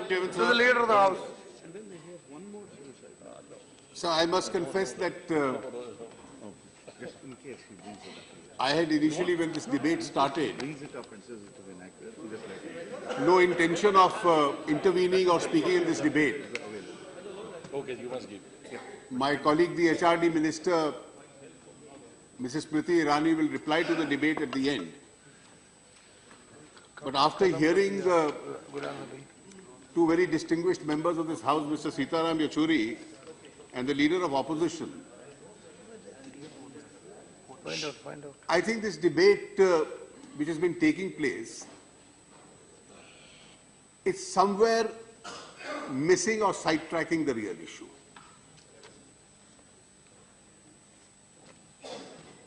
Chairman, To the Leader of the House. sir, I must confess that I had initially, when this debate started, no intention of intervening or speaking in this debate. Okay, you must give. My colleague, the HRD Minister, Mrs. Smriti Irani, will reply to the debate at the end. But after hearing two very distinguished members of this House, Mr. Sitaram Yechury and the Leader of Opposition, Find out. I think this debate which has been taking place is somewhere missing or sidetracking the real issue.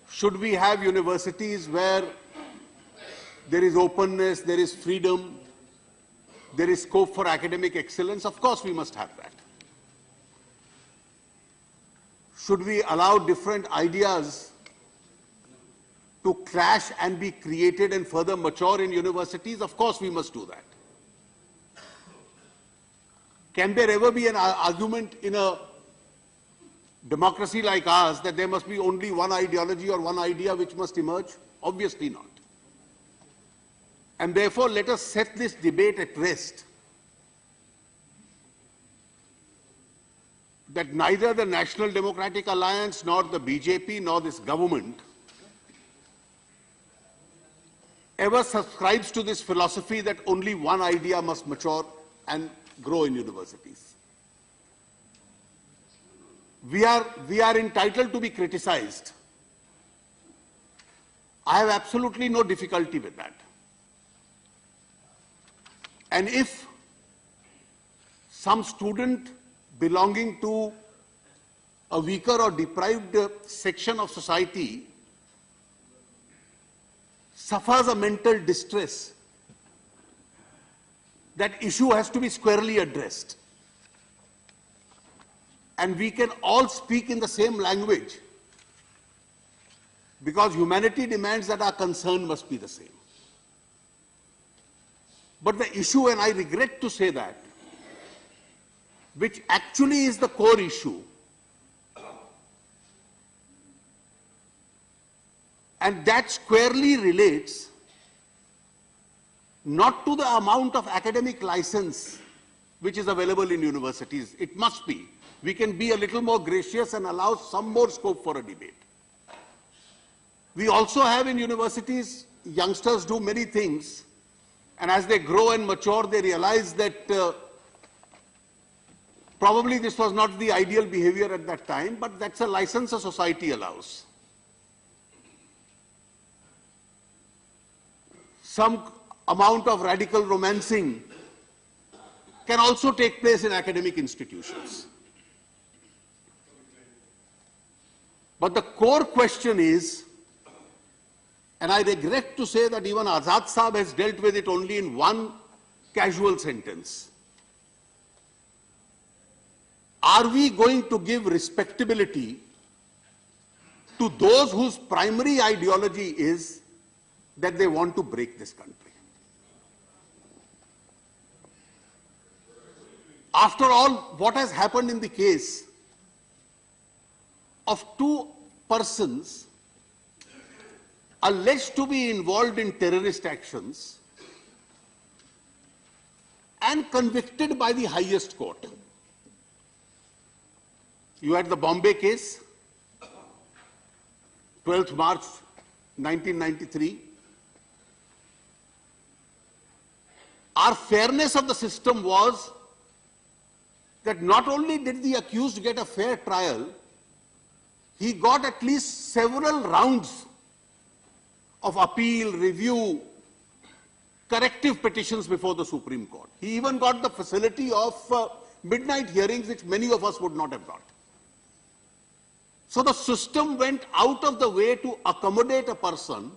Should we have universities where there is openness, there is freedom, there is scope for academic excellence? Of course we must have that. Should we allow different ideas to clash and be created and further mature in universities? Of course we must do that. Can there ever be an argument in a democracy like ours that there must be only one ideology or one idea which must emerge? Obviously not. And therefore, let us set this debate at rest. That neither the National Democratic Alliance, nor the BJP, nor this government ever subscribes to this philosophy that only one idea must mature and grow in universities. We are entitled to be criticized. I have absolutely no difficulty with that. And if some student belonging to a weaker or deprived section of society suffers a mental distress, that issue has to be squarely addressed. And we can all speak in the same language, because humanity demands that our concern must be the same. But the issue, and I regret to say that, which actually is the core issue, and that squarely relates not to the amount of academic license which is available in universities. It must be. We can be a little more gracious and allow some more scope for a debate. We also have in universities, youngsters do many things, and as they grow and mature, they realize that probably this was not the ideal behavior at that time, but that's a license a society allows. Some amount of radical romancing can also take place in academic institutions. But the core question is, and I regret to say that even Azad Saab has dealt with it only in one casual sentence. Are we going to give respectability to those whose primary ideology is that they want to break this country? After all, what has happened in the case of two persons alleged to be involved in terrorist actions and convicted by the highest court. You had the Bombay case, 12th March 1993. Our fairness of the system was that not only did the accused get a fair trial, he got at least several rounds of appeal, review, corrective petitions before the Supreme Court. He even got the facility of midnight hearings, which many of us would not have got. So the system went out of the way to accommodate a person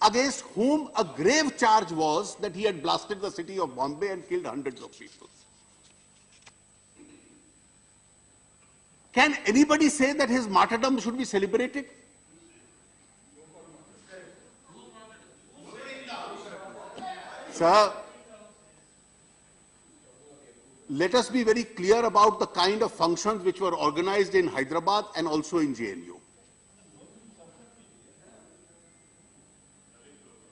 against whom a grave charge was that he had blasted the city of Bombay and killed hundreds of people. Can anybody say that his martyrdom should be celebrated? Sir, let us be very clear about the kind of functions which were organized in Hyderabad and also in JNU.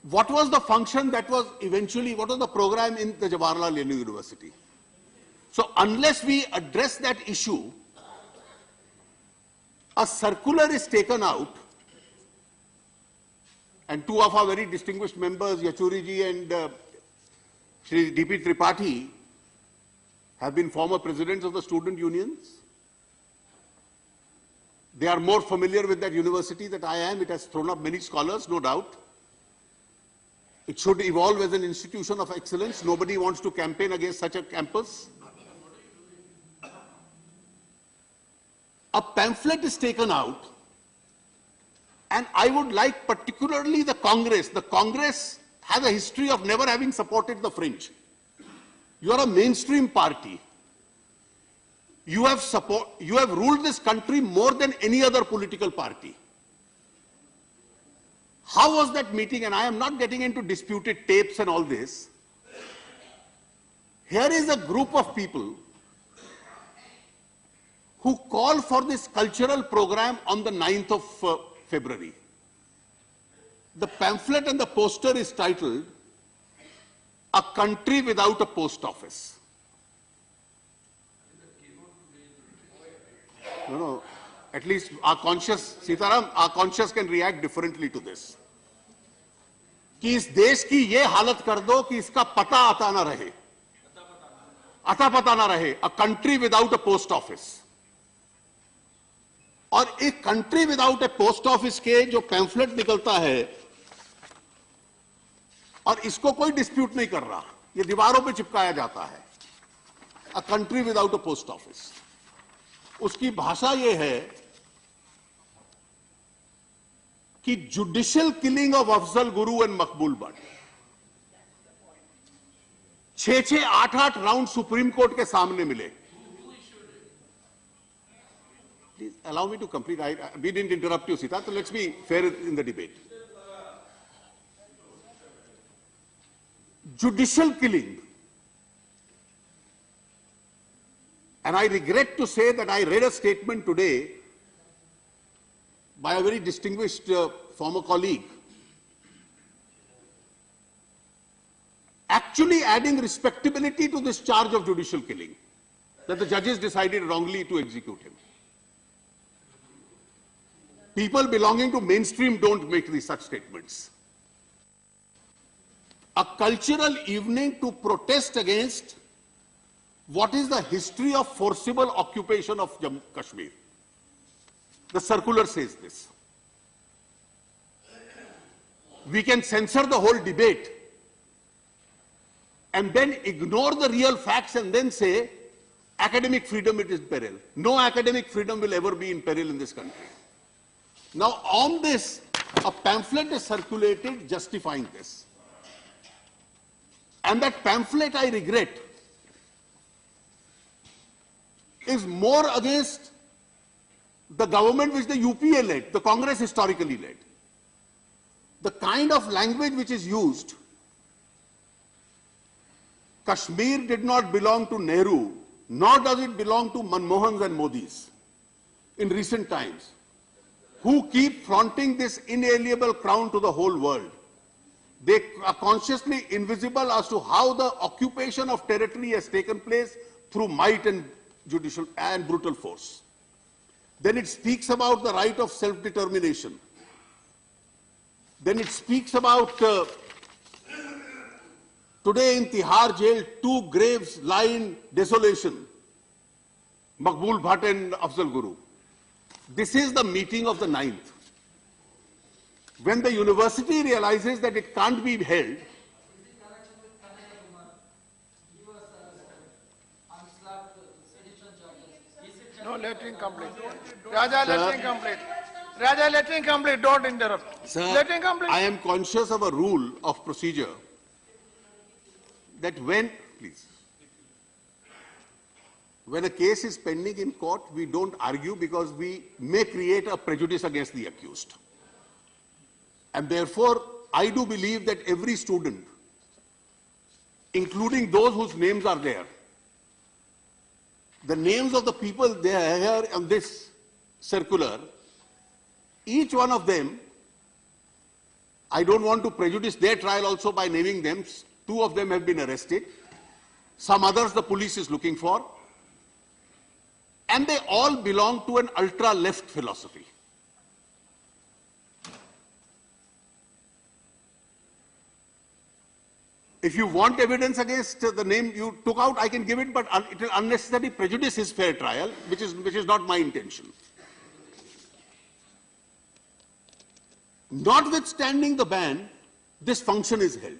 What was the function that was eventually, what was the program in the Jawaharlal Nehru University? So unless we address that issue, a circular is taken out, and two of our very distinguished members, Yachuri ji and Shri D.P. Tripathi, have been former presidents of the student unions. They are more familiar with that university than I am. It has thrown up many scholars, no doubt. It should evolve as an institution of excellence. Nobody wants to campaign against such a campus. A pamphlet is taken out, and I would like particularly the Congress. The Congress has a history of never having supported the fringe. You are a mainstream party. You have ruled this country more than any other political party. How was that meeting? And I am not getting into disputed tapes and all this. Here is a group of people who call for this cultural program on the 9th of February. The pamphlet and the poster is titled, "A Country Without a Post Office." No, at least our conscious, Sitaram, our conscious can react differently to this. कि इस देश की ये हालत कर दो कि इसका पता आता ना रहे, अता पता ना रहे, a country without a post office. और एक कंट्री विदाउट ए पोस्ट ऑफिस के जो पैम्फलेट निकलता है, और इसको कोई डिस्प्यूट नहीं कर रहा, ये दीवारों पे चिपकाया जाता है, a country without a post office. उसकी भाषा ये है कि judicial killing of Afzal Guru and Maqbool Bhatt, 6-6, 8-8 round supreme court के सामने मिले. Please allow me to complete. We didn't interrupt you, Sita, so let's be fair in the debate. Judicial killing. And I regret to say that I read a statement today by a very distinguished former colleague, actually adding respectability to this charge of judicial killing, that the judges decided wrongly to execute him. People belonging to mainstream don't make these such statements. A cultural evening to protest against what is the history of forcible occupation of Jammu Kashmir. The circular says this. We can censor the whole debate and then ignore the real facts and then say academic freedom is in peril. No academic freedom will ever be in peril in this country. Now, on this, a pamphlet is circulated justifying this. And that pamphlet, I regret, is more against the government which the UPA led, the Congress historically led. The kind of language which is used, Kashmir did not belong to Nehru, nor does it belong to Manmohan's and Modi's in recent times, who keep flaunting this inalienable crown to the whole world. They are consciously invisible as to how the occupation of territory has taken place through might and judicial and brutal force. Then it speaks about the right of self-determination. Then it speaks about today in Tihar jail, 2 graves lie in desolation, Maqbool Bhatt and Afzal Guru. This is the meeting of the 9th. When the university realizes that it can't be held, No, let him complete. Raja, let him complete. Raja, let him complete. Don't interrupt. Sir, Let him complete. I am conscious of a rule of procedure that when a case is pending in court, we don't argue because we may create a prejudice against the accused. And therefore, I do believe that every student, including those whose names are there, the names of the people they are here on this circular, each one of them, I don't want to prejudice their trial also by naming them. 2 of them have been arrested. Some others the police is looking for. And they all belong to an ultra-left philosophy. If you want evidence against the name you took out, I can give it, but it will unnecessarily prejudice his fair trial, which is not my intention. Notwithstanding the ban, this function is held.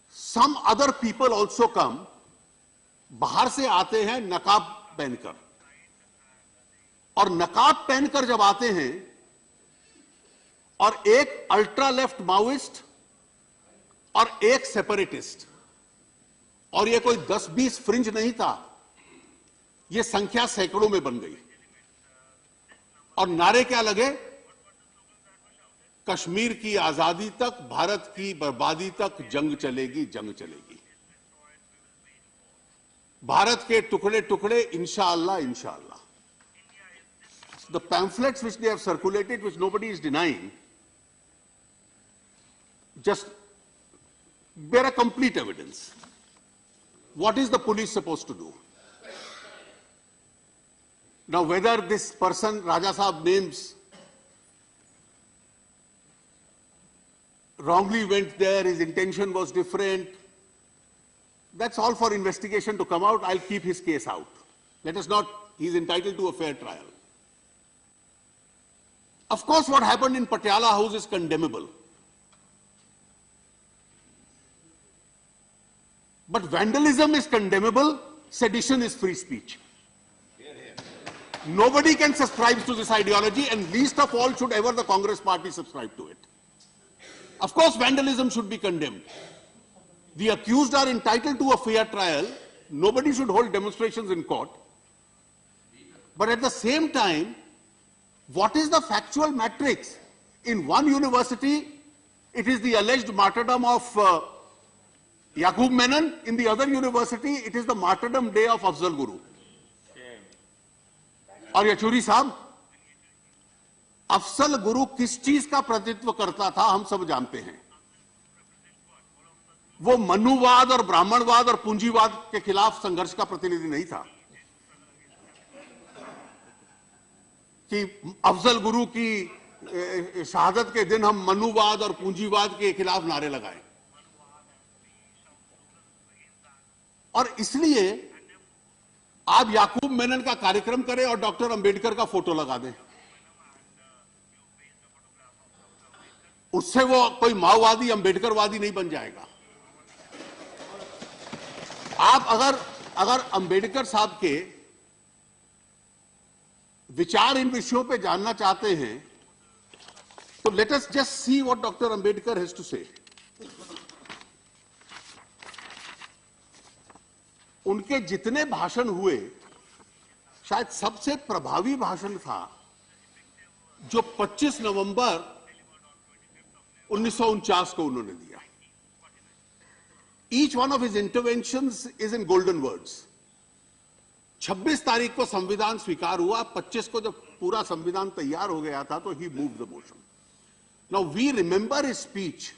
Some other people also come, बाहर से आते हैं नकाब पहनकर, और नकाब पहनकर जब आते हैं और एक अल्ट्रा लेफ्ट माओइस्ट और एक सेपरेटिस्ट, और ये कोई 10-20 फ्रिंज नहीं था, ये संख्या सैकड़ों में बन गई, और नारे क्या लगे? कश्मीर की आजादी तक, भारत की बर्बादी तक जंग चलेगी, जंग चलेगी, भारत के टुकड़े टुकड़े इंशाअल्लाह, इंशाअल्लाह. The pamphlets which they have circulated, which nobody is denying, just bear a complete evidence. What is the police supposed to do? Now, whether this person, Raja Saab names, wrongly went there, his intention was different, that's all for investigation to come out. I'll keep his case out. Let us not, he's entitled to a fair trial. Of course, what happened in Patiala House is condemnable. But vandalism is condemnable, sedition is free speech. Nobody can subscribe to this ideology, and least of all should ever the Congress party subscribe to it. Of course, vandalism should be condemned. The accused are entitled to a fair trial. Nobody should hold demonstrations in court. But at the same time, what is the factual matrix? In one university, it is the alleged martyrdom of Yaqub Menon. In the other university, it is the martyrdom day of Afzal Guru. और येचुरी साहब, अफजल गुरु किस चीज का प्रतिनिधित्व करता था हम सब जानते हैं. वो मनुवाद और ब्राह्मणवाद और पूंजीवाद के खिलाफ संघर्ष का प्रतिनिधि नहीं था कि अफजल गुरु की शहादत के दिन हम मनुवाद और पूंजीवाद के खिलाफ नारे लगाएं. और इसलिए आप याकूब मेनन का कार्यक्रम करें और डॉक्टर अंबेडकर का फोटो लगा दें, उससे वो कोई माओवादी अंबेडकरवादी नहीं बन जाएगा. आप अगर अंबेडकर साहब के विचार इन विषयों पे जानना चाहते हैं तो let us just see what doctor Ambedkar has to say. उनके जितने भाषण हुए, शायद सबसे प्रभावी भाषण था जो 25 नवंबर 1949 को उन्होंने दिया. Each one of his interventions is in golden words. 26 तारीख को संविधान स्वीकार हुआ, 25 को जब पूरा संविधान तैयार हो गया था तो he moved the motion. Now we remember his speech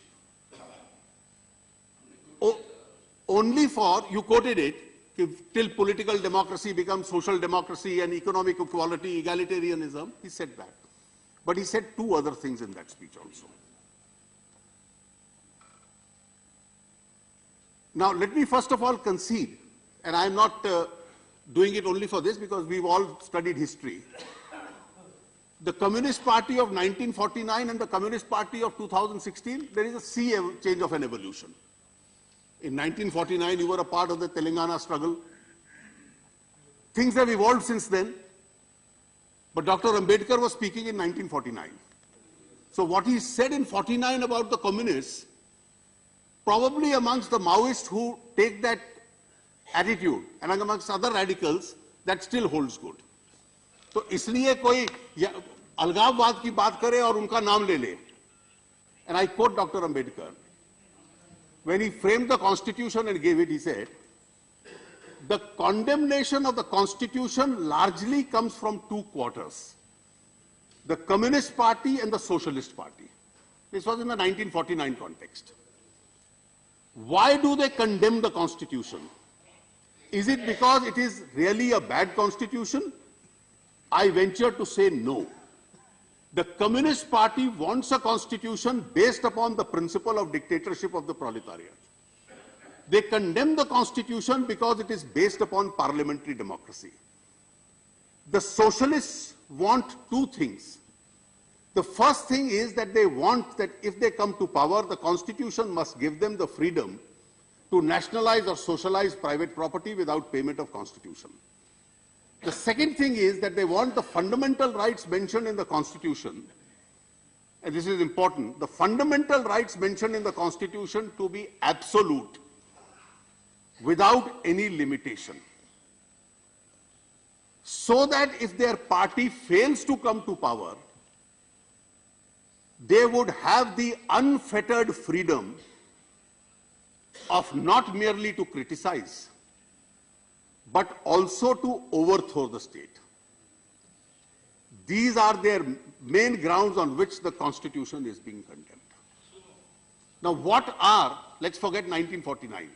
only for, you quoted it, till political democracy becomes social democracy and economic equality, egalitarianism, he said that. But he said 2 other things in that speech also. Now, let me first of all concede, and I'm not doing it only for this because we've all studied history. The Communist Party of 1949 and the Communist Party of 2016, there is a sea change of an evolution. In 1949, you were a part of the Telangana struggle. Things have evolved since then. But Dr. Ambedkar was speaking in 1949. So what he said in 49 about the communists, probably amongst the Maoists who take that attitude and amongst other radicals, that still holds good. तो इसलिए कोई अलगाववाद की बात करे और उनका नाम ले ले. And I quote Dr. Ambedkar. When he framed the constitution and gave it, he said, the condemnation of the Constitution largely comes from two quarters, the Communist Party and the Socialist Party. This was in the 1949 context. Why do they condemn the Constitution? Is it because it is really a bad Constitution? I venture to say no. The Communist Party wants a Constitution based upon the principle of dictatorship of the proletariat. They condemn the Constitution because it is based upon parliamentary democracy. The Socialists want two things. The first thing is that they want that if they come to power, the Constitution must give them the freedom to nationalize or socialize private property without payment of Constitution. The second thing is that they want the fundamental rights mentioned in the Constitution, and this is important, the fundamental rights mentioned in the Constitution to be absolute, without any limitation. So that if their party fails to come to power, they would have the unfettered freedom of not merely to criticize, but also to overthrow the state. These are their main grounds on which the Constitution is being condemned. Now what are, let's forget 1949.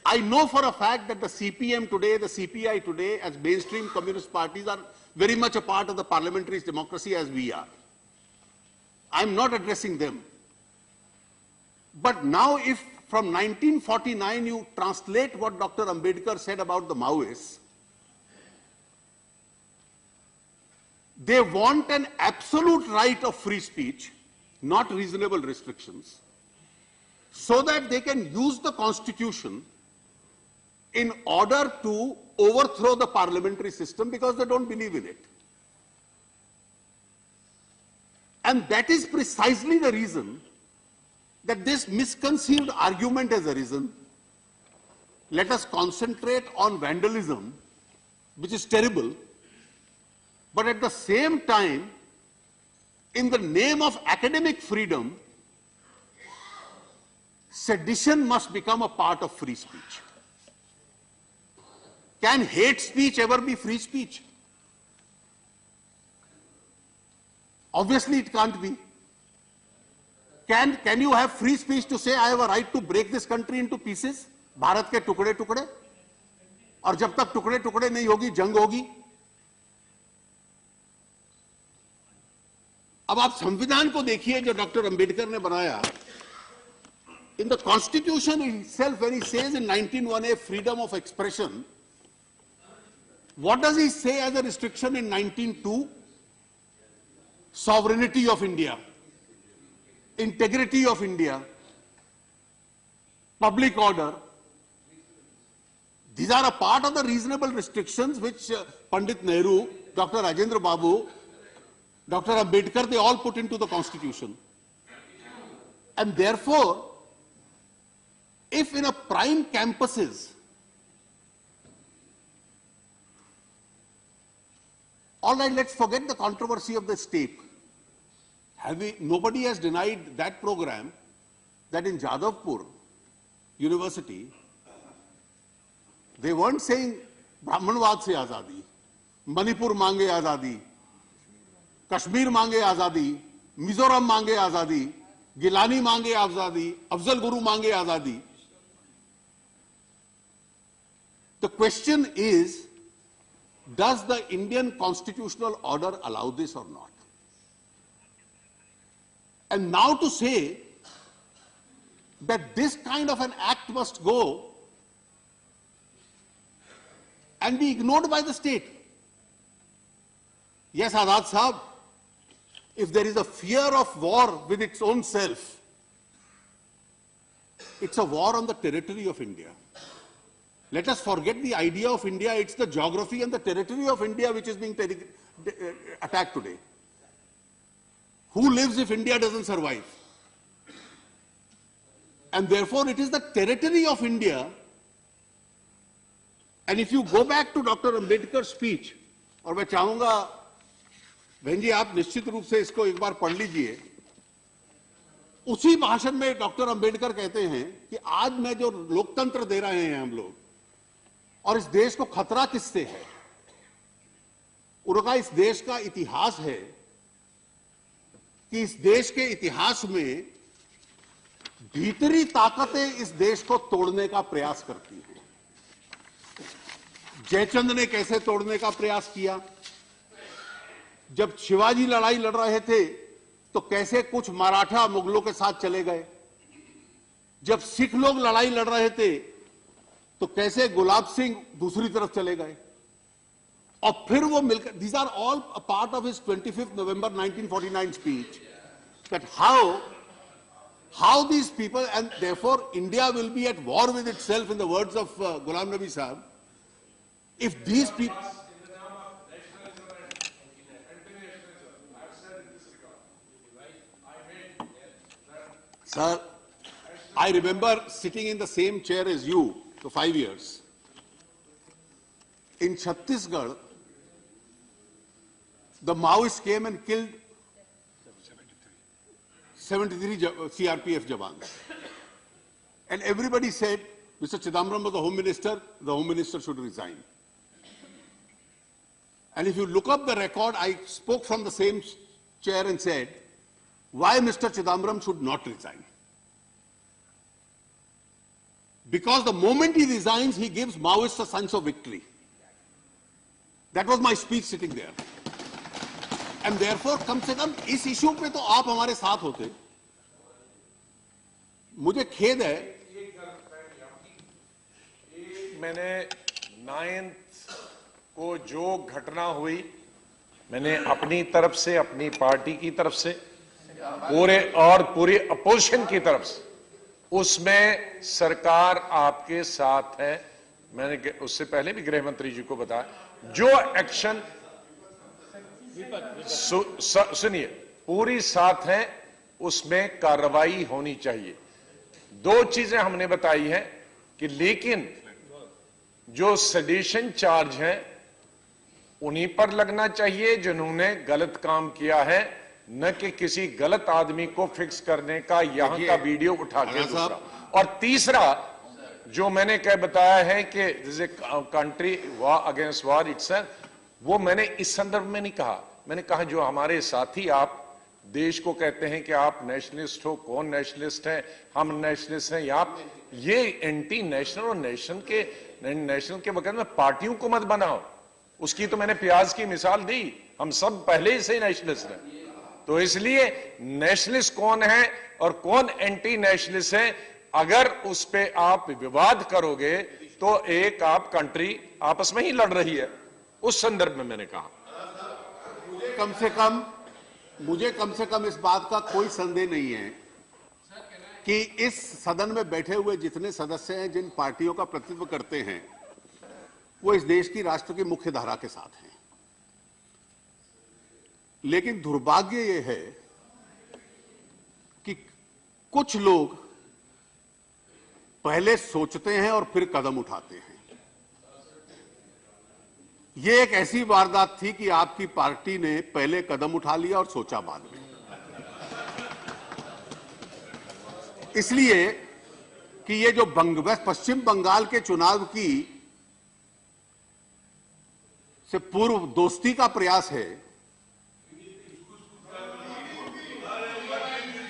I know for a fact that the CPM today, the CPI today, as mainstream communist parties are very much a part of the parliamentary democracy as we are. I'm not addressing them. But now if from 1949 you translate what Dr. Ambedkar said about the Maoists, they want an absolute right of free speech, not reasonable restrictions, so that they can use the Constitution in order to overthrow the parliamentary system because they don't believe in it. And that is precisely the reason that this misconceived argument has arisen. Let us concentrate on vandalism, which is terrible, but at the same time, in the name of academic freedom, sedition must become a part of free speech. Can hate speech ever be free speech? Obviously it can't be. Can you have free speech to say, I have a right to break this country into pieces? Bharat के टुकड़े टुकड़े, और जब तक टुकड़े टुकड़े नहीं होगी, जंग होगी। अब आप संविधान को देखिए जो डॉक्टर अंबेडकर ने बनाया. In the Constitution itself, when he says in 19(1)(a) freedom of expression, what does he say as a restriction in 19(2)? Sovereignty of India, integrity of India, public order. These are a part of the reasonable restrictions which Pandit Nehru, Dr. Rajendra Babu, Dr. Ambedkar, they all put into the Constitution. And therefore, if in a prime campuses, all right, let's forget the controversy of the state. Nobody has denied that program, that in Jadavpur University, they weren't saying Brahmanwad se azadi, Manipur mange azadi, Kashmir mange azadi, Mizoram mange azadi, Gilani mange azadi, Afzal Guru mange azadi. The question is, does the Indian constitutional order allow this or not? And now to say that this kind of an act must go and be ignored by the state. Yes, Azad Sahab, if there is a fear of war with its own self, it's a war on the territory of India. Let us forget the idea of India, it's the geography and the territory of India which is being attacked today. Who lives if India doesn't survive? And therefore it is the territory of India. And if you go back to Dr. Ambedkar's speech, और मैं चाहूंगा बहन जी आप निश्चित रूप से इसको एक बार पढ़ लीजिए, उसी भाषण में डॉक्टर अंबेडकर कहते हैं कि आज मैं जो लोकतंत्र दे रहे हैं हम लोग, और इस देश को खतरा किससे है? उनका इस देश का इतिहास है कि इस देश के इतिहास में भीतरी ताकतें इस देश को तोड़ने का प्रयास करती हैं। जयचंद ने कैसे तोड़ने का प्रयास किया? जब शिवाजी लड़ाई लड़ रहे थे तो कैसे कुछ मराठा मुगलों के साथ चले गए। जब सिख लोग लड़ाई लड़ रहे थे तो कैसे गुलाब सिंह दूसरी तरफ चले गए और फिर वो मिलकर, these are all a part of his 25th November 1949 speech, that how these people, and therefore India will be at war with itself, in the words of Ghulam Nabi Sahib, if these people. Sir, I remember sitting in the same chair as you for 5 years. In Chhattisgarh, the Maoists came and killed 73 CRPF Jawans. And everybody said, Mr. Chidambaram was the Home Minister should resign. And if you look up the record, I spoke from the same chair and said, why Mr. Chidambaram should not resign. Because the moment he resigns, he gives Maoists a sense of victory. That was my speech sitting there. And therefore, कम से कम इस issue पे तो आप हमारे साथ होते। मुझे खेद है। मैंने 9th को जो घटना हुई, मैंने अपनी तरफ से, अपनी पार्टी की तरफ से, पूरी अपोजिशन की तरफ से, उसमें सरकार आपके साथ है। मैंने उससे पहले भी गृह मंत्री जी को बताया, जो एक्शन, सुनिए, पूरी साथ है, उसमें कार्रवाई होनी चाहिए। दो चीजें हमने बताई हैं कि लेकिन जो सेडिशन चार्ज है उन्हीं पर लगना चाहिए जिन्होंने गलत काम किया है, न कि किसी गलत आदमी को फिक्स करने का यहां का वीडियो उठा के दूसरा। और तीसरा जो मैंने कह बताया है कि जैसे country war against war itself, वो मैंने इस संदर्भ में नहीं कहा। मैंने कहा जो हमारे साथी आप देश को कहते हैं कि आप नेशनलिस्ट हो, कौन नेशनलिस्ट है, हम नेशनलिस्ट हैं, आप ये एंटी नेशनल और नेशनल के वक्त में पार्टियों को मत बनाओ। उसकी तो मैंने प्याज की मिसाल दी, हम सब पहले से नेशनलिस्ट हैं। तो इसलिए नेशनलिस्ट कौन है और कौन एंटी नेशनलिस्ट है, अगर उस पे आप विवाद करोगे तो एक आप कंट्री आपस में ही लड़ रही है। उस संदर्भ में मैंने कहा मुझे कम से कम इस बात का कोई संदेह नहीं है कि इस सदन में बैठे हुए जितने सदस्य हैं, जिन पार्टियों का प्रतिनिधित्व करते हैं, वो इस देश की राष्ट्र की मुख्य धारा के साथ हैं। लेकिन दुर्भाग्य ये है कि कुछ लोग पहले सोचते हैं और फिर कदम उठाते हैं। ये एक ऐसी वारदात थी कि आपकी पार्टी ने पहले कदम उठा लिया और सोचा बाद में। इसलिए कि ये जो पश्चिम बंगाल के चुनाव की से पूर्व दोस्ती का प्रयास है।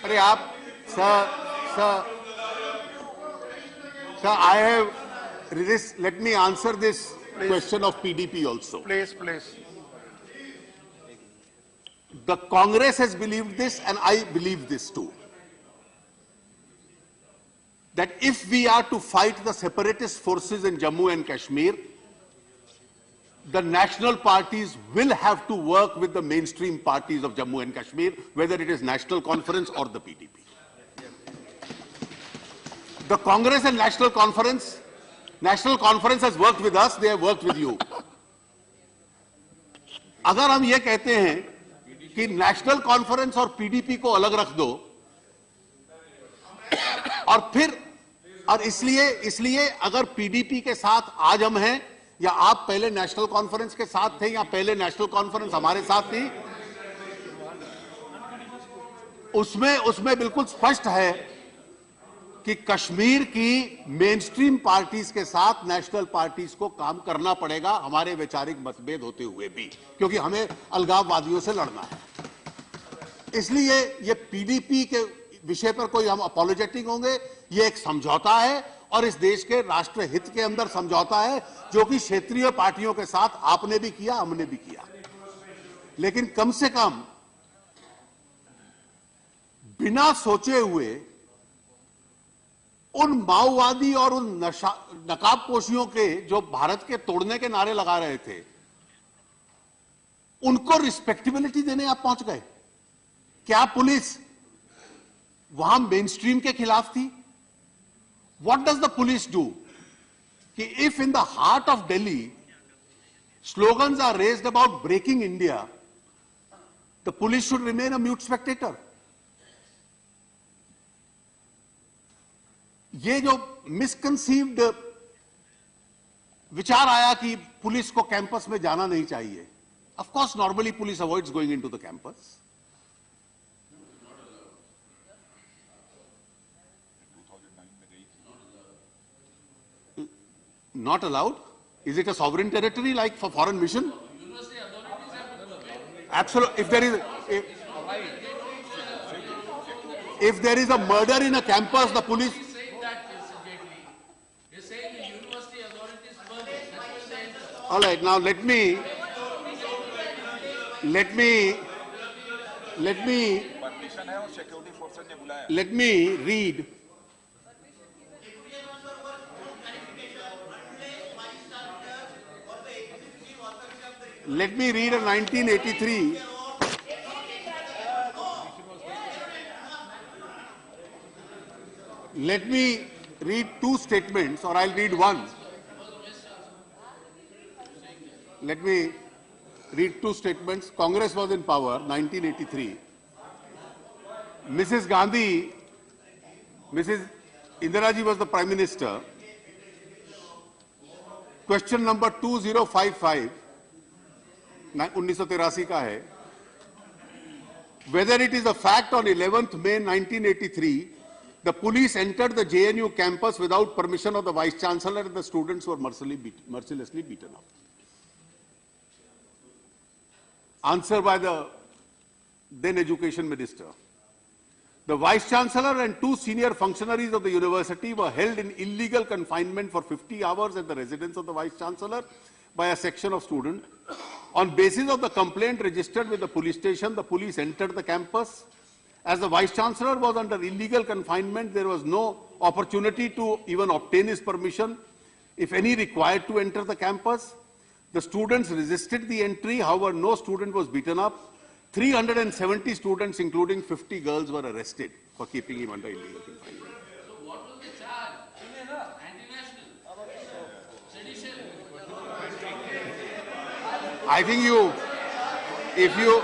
अरे आप sir I have this, let me answer this question of PDP also. Please. The Congress has believed this and I believe this too. That if we are to fight the separatist forces in Jammu and Kashmir, the national parties will have to work with the mainstream parties of Jammu and Kashmir, whether it is National Conference or the PDP. The Congress and National Conference has worked with us, they have worked with you. अगर हम ये कहते हैं कि national conference और PDP को अलग रख दो और इसलिए अगर पीडीपी के साथ आज हम हैं या आप पहले नेशनल कॉन्फ्रेंस के साथ थे या पहले नेशनल कॉन्फ्रेंस हमारे साथ थी, उसमें बिल्कुल स्पष्ट है कि कश्मीर की मेनस्ट्रीम पार्टीज के साथ नेशनल पार्टीज को काम करना पड़ेगा, हमारे वैचारिक मतभेद होते हुए भी, क्योंकि हमें अलगाववादियों से लड़ना है। इसलिए ये पीडीपी के विषय पर कोई हम अपोलोजेटिक होंगे, ये एक समझौता है और इस देश के राष्ट्र हित के अंदर समझौता है, जो कि क्षेत्रीय पार्टियों के साथ आपने भी किया, हमने भी किया। लेकिन कम से कम बिना सोचे हुए उन माओवादी और उन नकाबपोशियों के जो भारत के तोड़ने के नारे लगा रहे थे, उनको रिस्पेक्टेबिलिटी देने आप पहुंच गए। क्या पुलिस वहां मेनस्ट्रीम के खिलाफ थी? What does the police do? कि if in the heart of Delhi slogans are raised about breaking India, the police should remain a mute spectator. ये जो मिसकंसीव्ड विचार आया कि पुलिस को कैंपस में जाना नहीं चाहिए, of course normally police avoids going into the campus. Not allowed? Is it a sovereign territory like for foreign mission? Absolutely. If there is a murder in a campus, the police. All right. Now let me read. Let me read a 1983. Let me read two statements, or I'll read one. Let me read two statements. Congress was in power, 1983. Mrs. Gandhi, Mrs. Indira Ji was the Prime Minister. Question number 2055. 1983 का है. Whether it is a fact on 11th May 1983, the police entered the JNU campus without permission of the Vice Chancellor and the students were mercilessly beaten up. Answer by the then Education Minister. The Vice Chancellor and two senior functionaries of the university were held in illegal confinement for 50 hours at the residence of the Vice Chancellor by a section of students. On basis of the complaint registered with the police station, the police entered the campus. As the Vice Chancellor was under illegal confinement, there was no opportunity to even obtain his permission, if any, required to enter the campus. The students resisted the entry. However, no student was beaten up. 370 students, including 50 girls, were arrested for keeping him under illegal confinement. So what was the charge? Anti-national? Sedition? I think if you...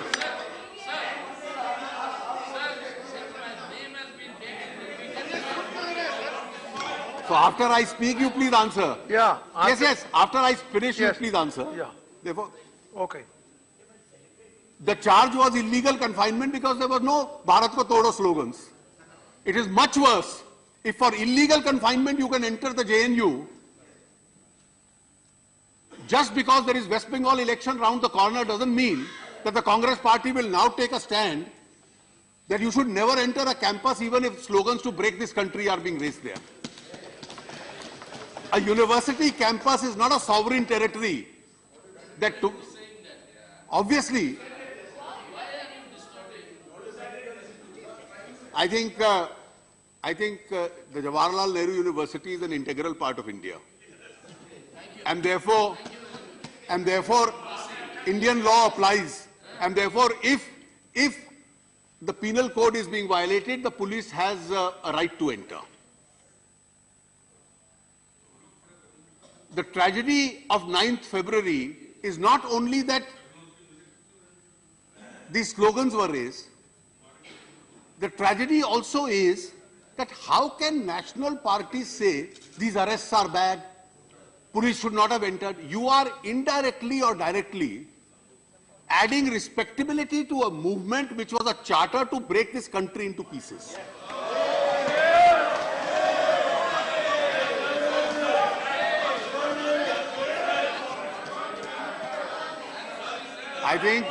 So after I speak, you please answer. Yeah. Yes. After I finish, Yes. you please answer. Yeah. Therefore, Okay. the charge was illegal confinement because there was no Bharat Ko Todo slogans. It is much worse. If for illegal confinement you can enter the JNU, just because there is West Bengal election round the corner doesn't mean that the Congress party will now take a stand that you should never enter a campus even if slogans to break this country are being raised there. A university campus is not a sovereign territory that took, obviously, I think the Jawaharlal Nehru University is an integral part of India. And therefore, Indian law applies. And therefore, if the penal code is being violated, the police has a right to enter. The tragedy of 9th February is not only that these slogans were raised, the tragedy also is that how can national parties say these arrests are bad, police should not have entered? You are indirectly or directly adding respectability to a movement which was a charter to break this country into pieces. I think.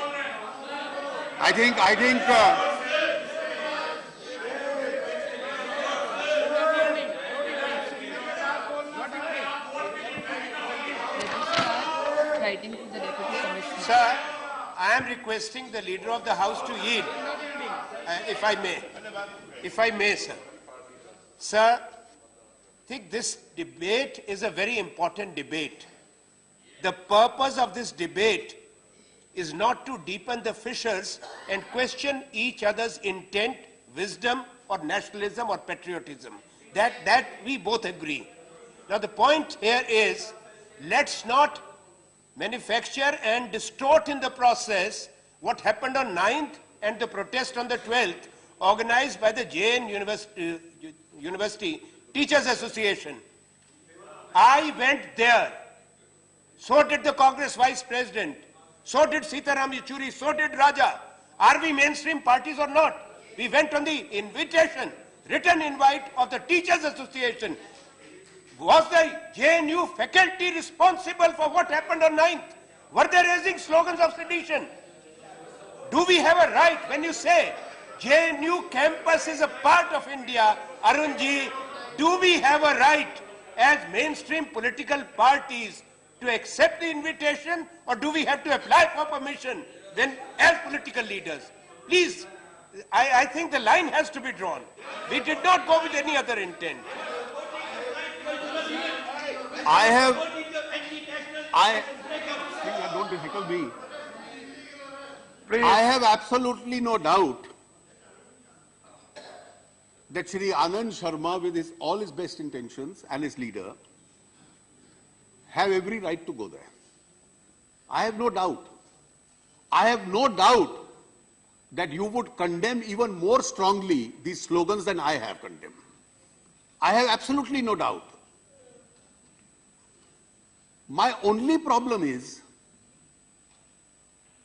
Writing to the Deputy Commissioner. Sir, I am requesting the Leader of the House to yield, if I may. If I may, sir. Sir, I think this debate is a very important debate. The purpose of this debate is not to deepen the fissures and question each other's intent, wisdom, or nationalism or patriotism. That we both agree. Now the point here is, let's not manufacture and distort in the process what happened on 9th and the protest on the 12th, organized by the JN University Teachers Association. I went there. So did the Congress Vice President. So did Sitaram Yechuri. So did Raja. Are we mainstream parties or not? We went on the invitation, written invite of the Teachers Association. Was the JNU faculty responsible for what happened on 9th? Were they raising slogans of sedition? Do we have a right when you say JNU campus is a part of India, Arunji, do we have a right as mainstream political parties to accept the invitation, or do we have to apply for permission then as political leaders? Please, I think the line has to be drawn. We did not go with any other intent. Don't heckle me. I have absolutely no doubt that Shri Anand Sharma, with all his best intentions and his leader, have every right to go there. I have no doubt. I have no doubt that you would condemn even more strongly these slogans than I have condemned. I have absolutely no doubt. My only problem is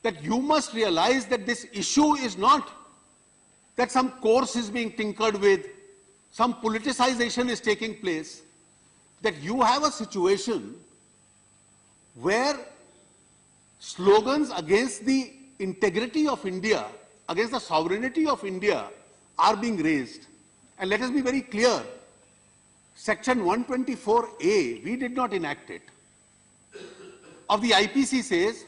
that you must realize that this issue is not that some course is being tinkered with, some politicization is taking place, that you have a situation where slogans against the integrity of India, against the sovereignty of India are being raised. And let us be very clear, Section 124A, we did not enact it, of the IPC says,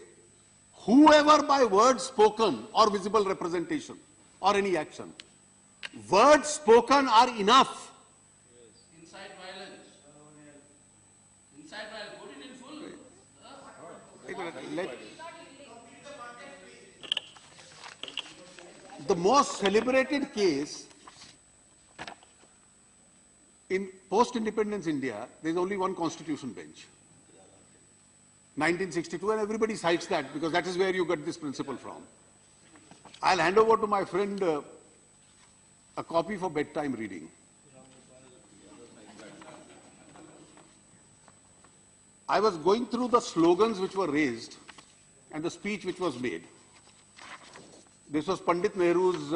whoever by words spoken or visible representation or any action, words spoken are enough. Incite violence. Incite violence. Put it in full. The most celebrated case in post-independence India, there is only one constitution bench. 1962, and everybody cites that because that is where you get this principle from. I'll hand over to my friend a copy for bedtime reading. I was going through the slogans which were raised and the speech which was made. This was Pandit Nehru's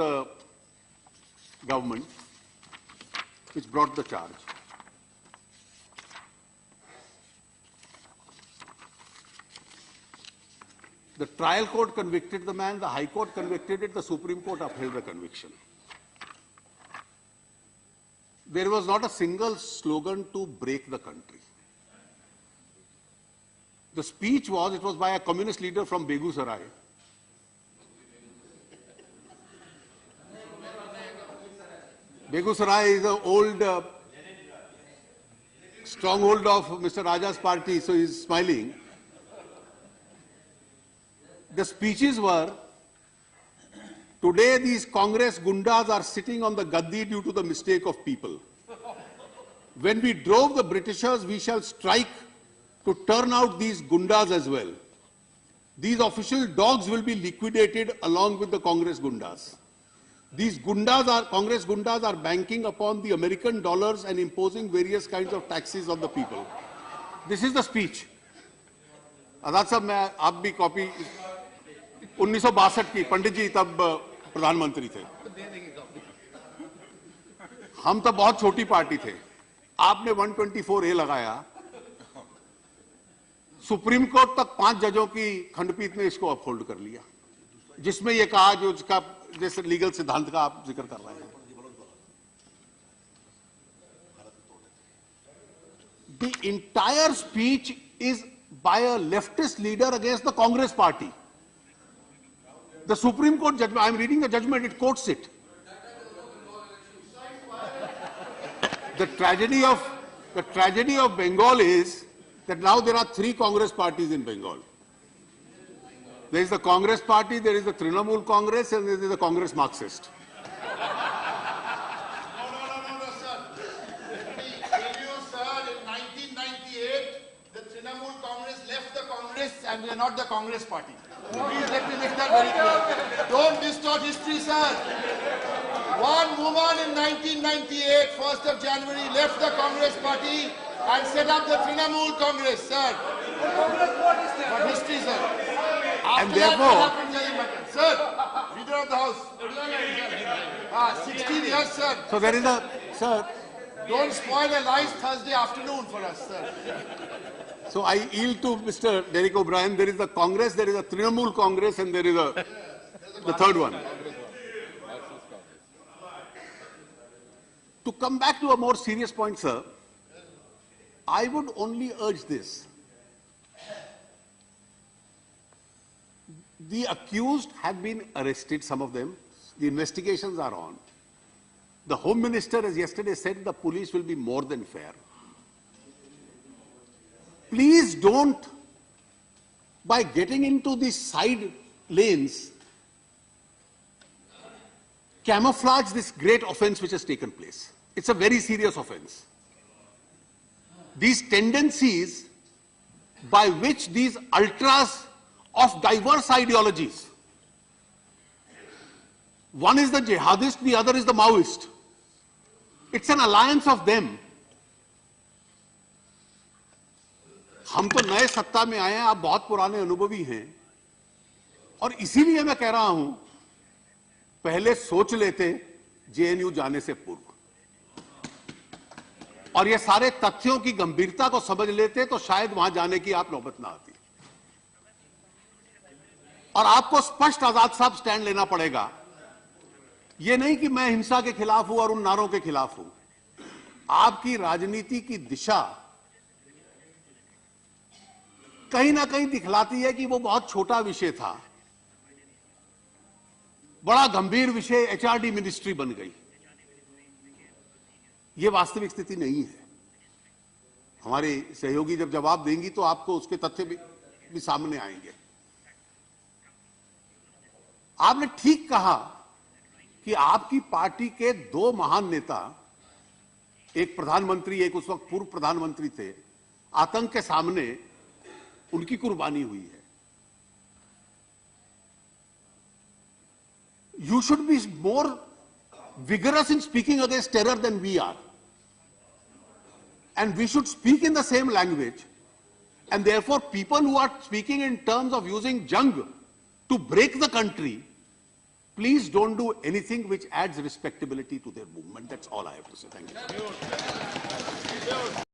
government which brought the charge. The trial court convicted the man, the High Court convicted it, the Supreme Court upheld the conviction. There was not a single slogan to break the country. The speech was, it was by a communist leader from Begusarai. Begusarai is an old stronghold of Mr. Raja's party, so he's smiling. The speeches were, today these Congress gundas are sitting on the gaddi due to the mistake of people. When we drove the Britishers, we shall strike to turn out these gundas as well. These official dogs will be liquidated along with the Congress gundas. These gundas Congress gundas are banking upon the American dollars and imposing various kinds of taxes on the people. This is the speech. Azad sahab, मैं आप भी copy 1962 की, पंडित जी तब प्रधानमंत्री थे, हम तब बहुत छोटी पार्टी थे, आपने 124A लगाया, सुप्रीम कोर्ट तक 5 जजों की खंडपीठ ने इसको अपहोल्ड कर लिया, जिसमें यह कहा जो उसका जैसे लीगल सिद्धांत का आप जिक्र कर रहे हैं। The entire speech is by a leftist leader against the Congress party. The Supreme Court judgment, I am reading the judgment, it quotes it. The tragedy of Bengal is that now there are 3 Congress parties in Bengal. There is the Congress party, there is the Trinamool Congress, and there is the Congress Marxist. And we are not the Congress party. Please let me make that very clear. Don't distort history, sir. One woman in 1998, 1st of January, left the Congress party and set up the Trinamool Congress, sir. But history, sir. And After therefore, that, what happened doesn't matter. Sir, leader of the House. 16 years, sir. so there is a, sir, Don't spoil a nice Thursday afternoon for us, sir. so I yield to Mr. Derek O'Brien. There is a Congress, there is a Trinamool Congress, and there is the third one. To come back to a more serious point, sir, I would only urge this. The accused have been arrested, some of them. The investigations are on. The Home Minister, as yesterday said, the police will be more than fair. Please don't, by getting into these side lanes, camouflage this great offense which has taken place. It's a very serious offense. These tendencies by which these ultras of diverse ideologies, one is the jihadist, the other is the Maoist. It's an alliance of them. हम तो नए सत्ता में आए हैं, आप बहुत पुराने अनुभवी हैं, और इसीलिए मैं कह रहा हूं, पहले सोच लेते जेएनयू जाने से पूर्व, और ये सारे तथ्यों की गंभीरता को समझ लेते तो शायद वहां जाने की आप नौबत ना आती। और आपको स्पष्ट आजाद साहब स्टैंड लेना पड़ेगा। ये नहीं कि मैं हिंसा के खिलाफ हूं और उन नारों के खिलाफ हूं। आपकी राजनीति की दिशा कहीं ना कहीं दिखलाती है कि वो बहुत छोटा विषय था, बड़ा गंभीर विषय एचआरडी मिनिस्ट्री बन गई। ये वास्तविक स्थिति नहीं है। हमारे सहयोगी जब जवाब देंगी तो आपको उसके तथ्य भी सामने आएंगे। आपने ठीक कहा कि आपकी पार्टी के 2 महान नेता, एक प्रधानमंत्री, एक उस वक्त पूर्व प्रधानमंत्री थे, आतंक के सामने उनकी कुर्बानी हुई है। You should be more vigorous in speaking against terror than we are. And we should speak in the same language. And therefore, people who are speaking in terms of using jung to break the country, please don't do anything which adds respectability to their movement. That's all I have to say. Thank you.